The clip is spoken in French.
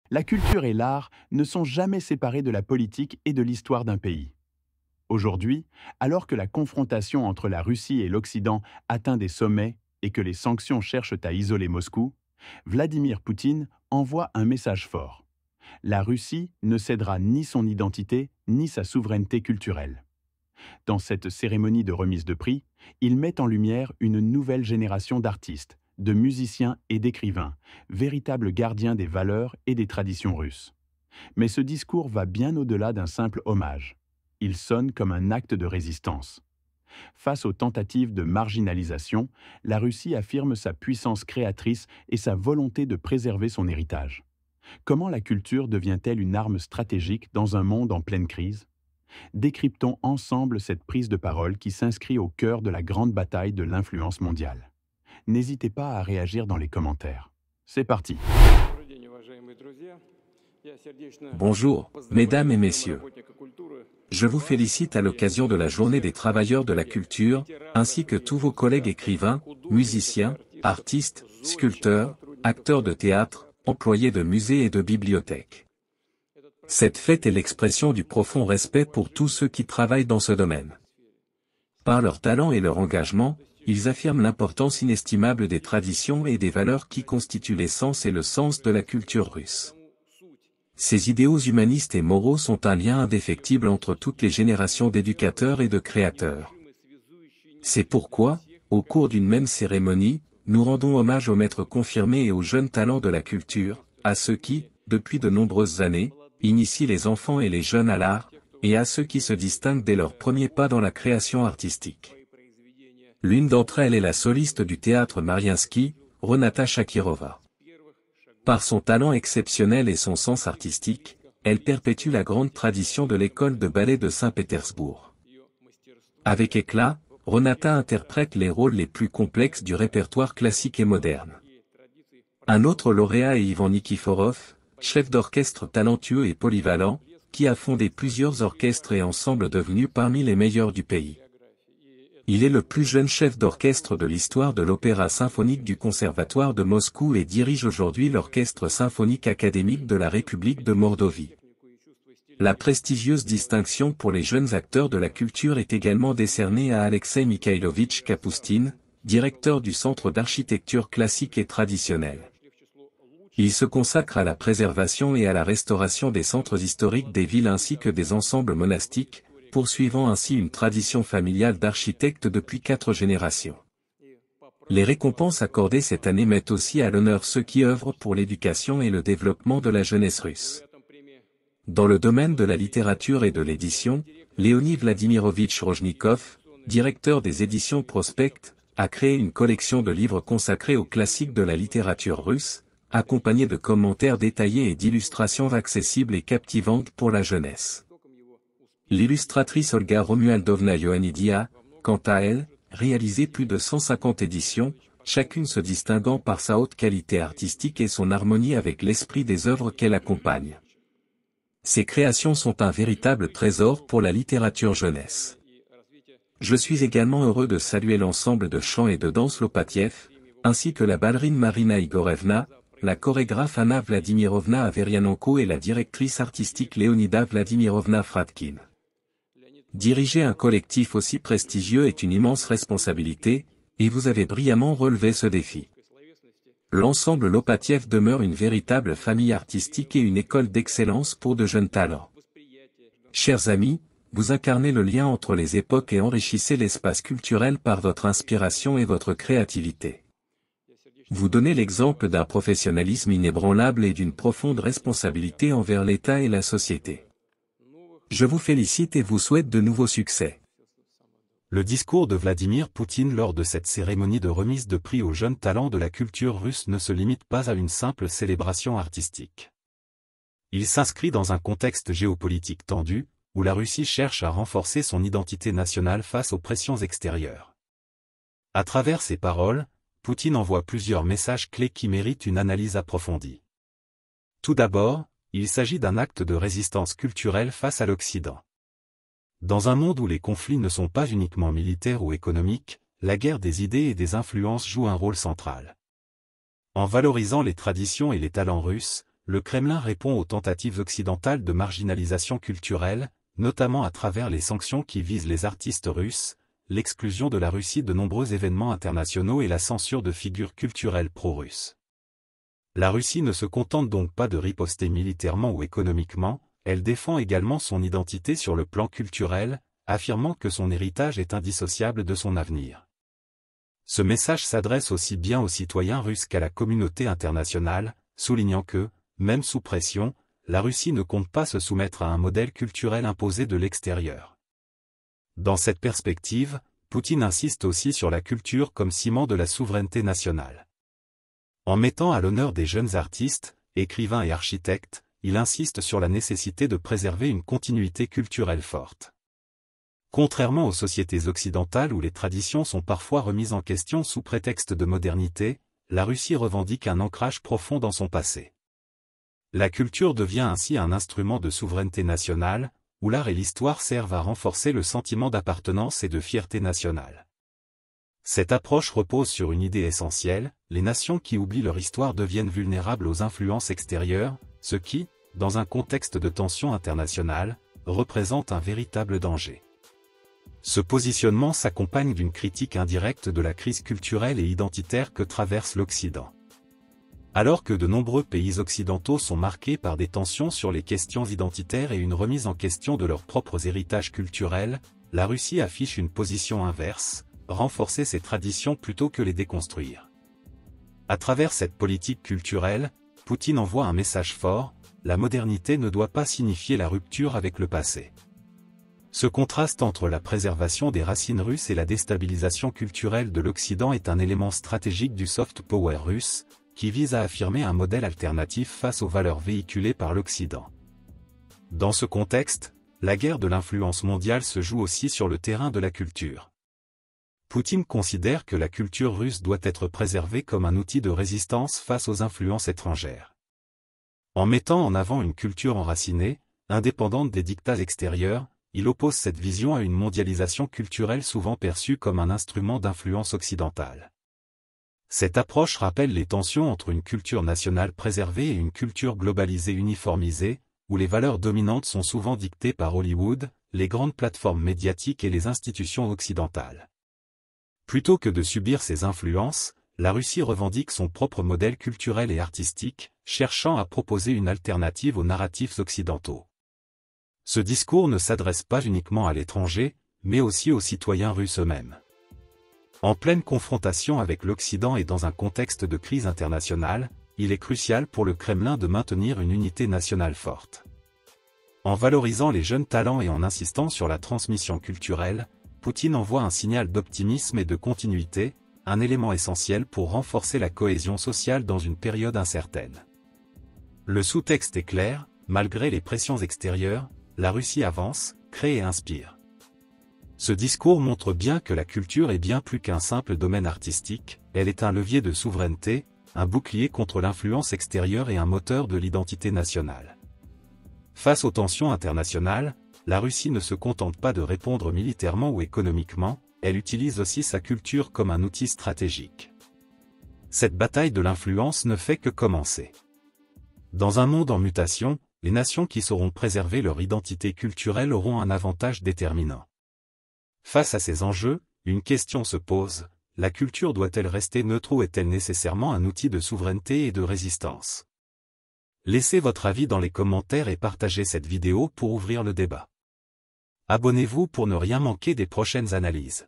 La culture et l'art ne sont jamais séparés de la politique et de l'histoire d'un pays. Aujourd'hui, alors que la confrontation entre la Russie et l'Occident atteint des sommets et que les sanctions cherchent à isoler Moscou, Vladimir Poutine envoie un message fort. La Russie ne cédera ni son identité ni sa souveraineté culturelle. Dans cette cérémonie de remise de prix, il met en lumière une nouvelle génération d'artistes, de musiciens et d'écrivains, véritables gardiens des valeurs et des traditions russes. Mais ce discours va bien au-delà d'un simple hommage. Il sonne comme un acte de résistance. Face aux tentatives de marginalisation, la Russie affirme sa puissance créatrice et sa volonté de préserver son héritage. Comment la culture devient-elle une arme stratégique dans un monde en pleine crise? Décryptons ensemble cette prise de parole qui s'inscrit au cœur de la grande bataille de l'influence mondiale. N'hésitez pas à réagir dans les commentaires. C'est parti. Bonjour, mesdames et messieurs. Je vous félicite à l'occasion de la Journée des travailleurs de la culture, ainsi que tous vos collègues écrivains, musiciens, artistes, sculpteurs, acteurs de théâtre, employés de musées et de bibliothèques. Cette fête est l'expression du profond respect pour tous ceux qui travaillent dans ce domaine. Par leur talent et leur engagement, ils affirment l'importance inestimable des traditions et des valeurs qui constituent l'essence et le sens de la culture russe. Ces idéaux humanistes et moraux sont un lien indéfectible entre toutes les générations d'éducateurs et de créateurs. C'est pourquoi, au cours d'une même cérémonie, nous rendons hommage aux maîtres confirmés et aux jeunes talents de la culture, à ceux qui, depuis de nombreuses années, initient les enfants et les jeunes à l'art, et à ceux qui se distinguent dès leurs premiers pas dans la création artistique. L'une d'entre elles est la soliste du théâtre Mariinsky, Renata Shakirova. Par son talent exceptionnel et son sens artistique, elle perpétue la grande tradition de l'école de ballet de Saint-Pétersbourg. Avec éclat, Renata interprète les rôles les plus complexes du répertoire classique et moderne. Un autre lauréat est Ivan Nikiforov, chef d'orchestre talentueux et polyvalent, qui a fondé plusieurs orchestres et ensembles devenus parmi les meilleurs du pays. Il est le plus jeune chef d'orchestre de l'histoire de l'opéra symphonique du Conservatoire de Moscou et dirige aujourd'hui l'Orchestre symphonique académique de la République de Mordovie. La prestigieuse distinction pour les jeunes acteurs de la culture est également décernée à Alexei Mikhailovitch Kapustin, directeur du Centre d'architecture classique et traditionnelle. Il se consacre à la préservation et à la restauration des centres historiques des villes ainsi que des ensembles monastiques, poursuivant ainsi une tradition familiale d'architectes depuis 4 générations. Les récompenses accordées cette année mettent aussi à l'honneur ceux qui œuvrent pour l'éducation et le développement de la jeunesse russe. Dans le domaine de la littérature et de l'édition, Leonid Vladimirovitch Rojnikov, directeur des éditions Prospect, a créé une collection de livres consacrés aux classiques de la littérature russe, accompagnés de commentaires détaillés et d'illustrations accessibles et captivantes pour la jeunesse. L'illustratrice Olga Romualdovna Ioannidia, quant à elle, réalisé plus de 150 éditions, chacune se distinguant par sa haute qualité artistique et son harmonie avec l'esprit des œuvres qu'elle accompagne. Ces créations sont un véritable trésor pour la littérature jeunesse. Je suis également heureux de saluer l'ensemble de chant et de danse Lopatiev, ainsi que la ballerine Marina Igorevna, la chorégraphe Anna Vladimirovna Averianenko et la directrice artistique Leonida Vladimirovna Fratkin. Diriger un collectif aussi prestigieux est une immense responsabilité, et vous avez brillamment relevé ce défi. L'ensemble Lopatiev demeure une véritable famille artistique et une école d'excellence pour de jeunes talents. Chers amis, vous incarnez le lien entre les époques et enrichissez l'espace culturel par votre inspiration et votre créativité. Vous donnez l'exemple d'un professionnalisme inébranlable et d'une profonde responsabilité envers l'État et la société. Je vous félicite et vous souhaite de nouveaux succès. Le discours de Vladimir Poutine lors de cette cérémonie de remise de prix aux jeunes talents de la culture russe ne se limite pas à une simple célébration artistique. Il s'inscrit dans un contexte géopolitique tendu, où la Russie cherche à renforcer son identité nationale face aux pressions extérieures. À travers ses paroles, Poutine envoie plusieurs messages clés qui méritent une analyse approfondie. Tout d'abord, il s'agit d'un acte de résistance culturelle face à l'Occident. Dans un monde où les conflits ne sont pas uniquement militaires ou économiques, la guerre des idées et des influences joue un rôle central. En valorisant les traditions et les talents russes, le Kremlin répond aux tentatives occidentales de marginalisation culturelle, notamment à travers les sanctions qui visent les artistes russes, l'exclusion de la Russie de nombreux événements internationaux et la censure de figures culturelles pro-russes. La Russie ne se contente donc pas de riposter militairement ou économiquement, elle défend également son identité sur le plan culturel, affirmant que son héritage est indissociable de son avenir. Ce message s'adresse aussi bien aux citoyens russes qu'à la communauté internationale, soulignant que, même sous pression, la Russie ne compte pas se soumettre à un modèle culturel imposé de l'extérieur. Dans cette perspective, Poutine insiste aussi sur la culture comme ciment de la souveraineté nationale. En mettant à l'honneur des jeunes artistes, écrivains et architectes, il insiste sur la nécessité de préserver une continuité culturelle forte. Contrairement aux sociétés occidentales où les traditions sont parfois remises en question sous prétexte de modernité, la Russie revendique un ancrage profond dans son passé. La culture devient ainsi un instrument de souveraineté nationale, où l'art et l'histoire servent à renforcer le sentiment d'appartenance et de fierté nationale. Cette approche repose sur une idée essentielle, les nations qui oublient leur histoire deviennent vulnérables aux influences extérieures, ce qui, dans un contexte de tension internationale, représente un véritable danger. Ce positionnement s'accompagne d'une critique indirecte de la crise culturelle et identitaire que traverse l'Occident. Alors que de nombreux pays occidentaux sont marqués par des tensions sur les questions identitaires et une remise en question de leurs propres héritages culturels, la Russie affiche une position inverse, renforcer ses traditions plutôt que les déconstruire. À travers cette politique culturelle, Poutine envoie un message fort, la modernité ne doit pas signifier la rupture avec le passé. Ce contraste entre la préservation des racines russes et la déstabilisation culturelle de l'Occident est un élément stratégique du soft power russe, qui vise à affirmer un modèle alternatif face aux valeurs véhiculées par l'Occident. Dans ce contexte, la guerre de l'influence mondiale se joue aussi sur le terrain de la culture. Poutine considère que la culture russe doit être préservée comme un outil de résistance face aux influences étrangères. En mettant en avant une culture enracinée, indépendante des diktats extérieurs, il oppose cette vision à une mondialisation culturelle souvent perçue comme un instrument d'influence occidentale. Cette approche rappelle les tensions entre une culture nationale préservée et une culture globalisée uniformisée, où les valeurs dominantes sont souvent dictées par Hollywood, les grandes plateformes médiatiques et les institutions occidentales. Plutôt que de subir ces influences, la Russie revendique son propre modèle culturel et artistique, cherchant à proposer une alternative aux narratifs occidentaux. Ce discours ne s'adresse pas uniquement à l'étranger, mais aussi aux citoyens russes eux-mêmes. En pleine confrontation avec l'Occident et dans un contexte de crise internationale, il est crucial pour le Kremlin de maintenir une unité nationale forte. En valorisant les jeunes talents et en insistant sur la transmission culturelle, Poutine envoie un signal d'optimisme et de continuité, un élément essentiel pour renforcer la cohésion sociale dans une période incertaine. Le sous-texte est clair, malgré les pressions extérieures, la Russie avance, crée et inspire. Ce discours montre bien que la culture est bien plus qu'un simple domaine artistique, elle est un levier de souveraineté, un bouclier contre l'influence extérieure et un moteur de l'identité nationale. Face aux tensions internationales, la Russie ne se contente pas de répondre militairement ou économiquement, elle utilise aussi sa culture comme un outil stratégique. Cette bataille de l'influence ne fait que commencer. Dans un monde en mutation, les nations qui sauront préserver leur identité culturelle auront un avantage déterminant. Face à ces enjeux, une question se pose, la culture doit-elle rester neutre ou est-elle nécessairement un outil de souveraineté et de résistance? Laissez votre avis dans les commentaires et partagez cette vidéo pour ouvrir le débat. Abonnez-vous pour ne rien manquer des prochaines analyses.